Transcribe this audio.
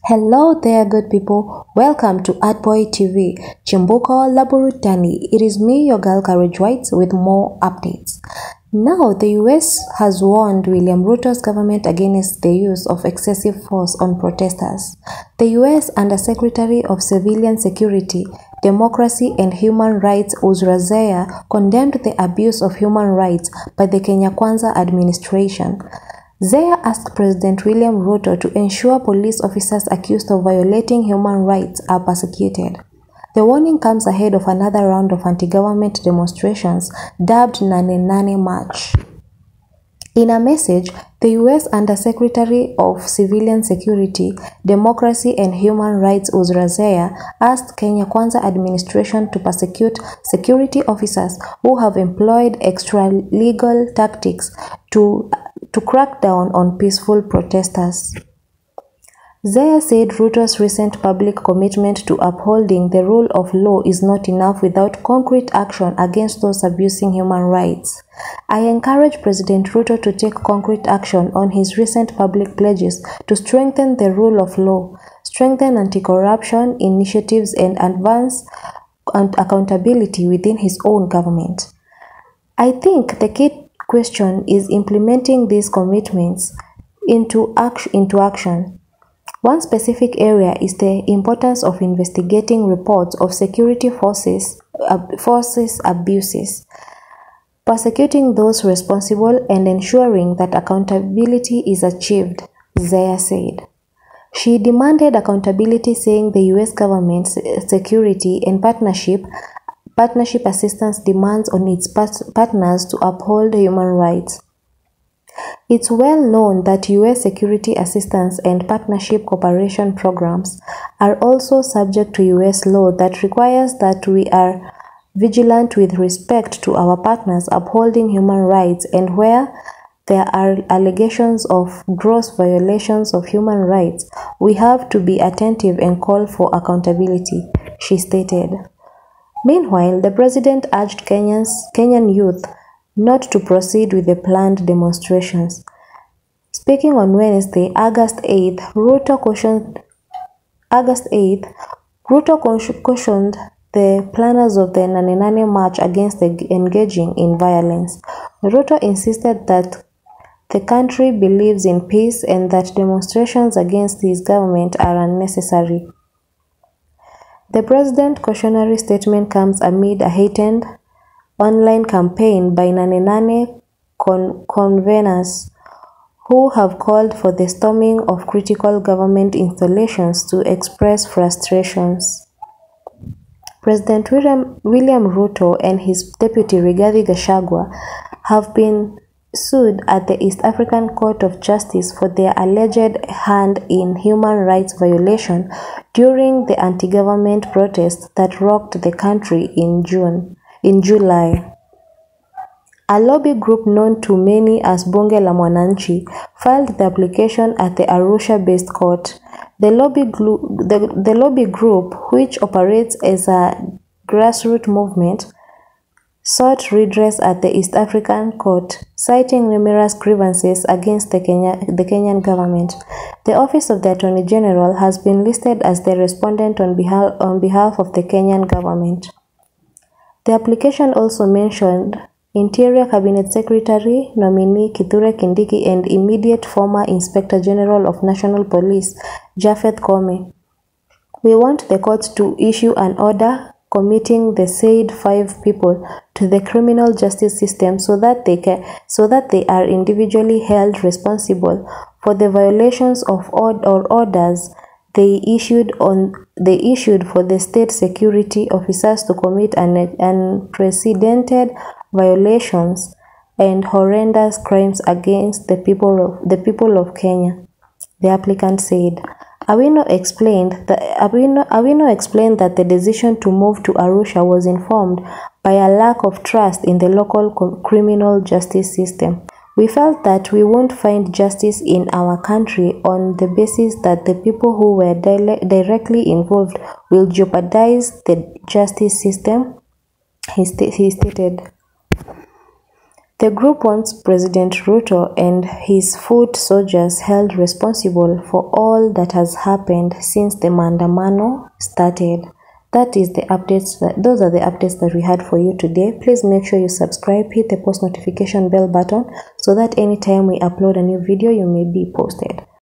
Hello there, good people. Welcome to Artboy TV. Chimbuko Laburutani. It is me, your girl Courage White, with more updates. Now, the US has warned William Ruto's government against the use of excessive force on protesters. The US Undersecretary of Civilian Security, Democracy and Human Rights Uzra condemned the abuse of human rights by the Kenya Kwanza administration. Zaya asked President William Ruto to ensure police officers accused of violating human rights are persecuted. The warning comes ahead of another round of anti-government demonstrations dubbed Nane March. In a message, the U.S. Undersecretary of Civilian Security, Democracy and Human Rights Uzra asked Kenya Kwanza administration to persecute security officers who have employed extra-legal tactics to crack down on peaceful protesters. Zaya said Ruto's recent public commitment to upholding the rule of law is not enough without concrete action against those abusing human rights. I encourage President Ruto to take concrete action on his recent public pledges to strengthen the rule of law, strengthen anti-corruption initiatives and advance accountability within his own government. I think the key question is implementing these commitments into action. One specific area is the importance of investigating reports of security forces abuses, prosecuting those responsible and ensuring that accountability is achieved, Zaya said. She demanded accountability, saying the US government's security and partnership assistance demands on its partners to uphold human rights. It's well known that U.S. security assistance and partnership cooperation programs are also subject to U.S. law that requires that we are vigilant with respect to our partners upholding human rights, and where there are allegations of gross violations of human rights, we have to be attentive and call for accountability, she stated. Meanwhile, the president urged Kenyan youth not to proceed with the planned demonstrations. Speaking on Wednesday, August 8th, Ruto cautioned the planners of the Nane March against engaging in violence. Ruto insisted that the country believes in peace and that demonstrations against his government are unnecessary. The president's cautionary statement comes amid a heightened online campaign by nane conveners who have called for the storming of critical government installations to express frustrations. President William Ruto and his deputy Rigathi Gachagua have been sued at the East African Court of Justice for their alleged hand in human rights violation during the anti-government protests that rocked the country in July. A lobby group known to many as Bunge la Mwananchi filed the application at the Arusha-based court. The lobby group, which operates as a grassroots movement, sought redress at the East African Court, citing numerous grievances against the Kenyan government. The Office of the Attorney General has been listed as the respondent on behalf of the Kenyan government. The application also mentioned Interior Cabinet Secretary nominee Kithure Kindiki and immediate former Inspector General of National Police Japhet Koome. We want the court to issue an order committing the said 5 people to the criminal justice system so that they are individually held responsible for the violations of orders they issued for the state security officers to commit unprecedented violations and horrendous crimes against the people of Kenya, the applicant said. Awino explained that the decision to move to Arusha was informed by a lack of trust in the local criminal justice system. We felt that we won't find justice in our country on the basis that the people who were directly involved will jeopardize the justice system, he stated. The group wants President Ruto and his foot soldiers held responsible for all that has happened since the maandamano started. That is the updates. Those are the updates that we had for you today. Please make sure you subscribe, hit the post notification bell button so that anytime we upload a new video, you may be posted.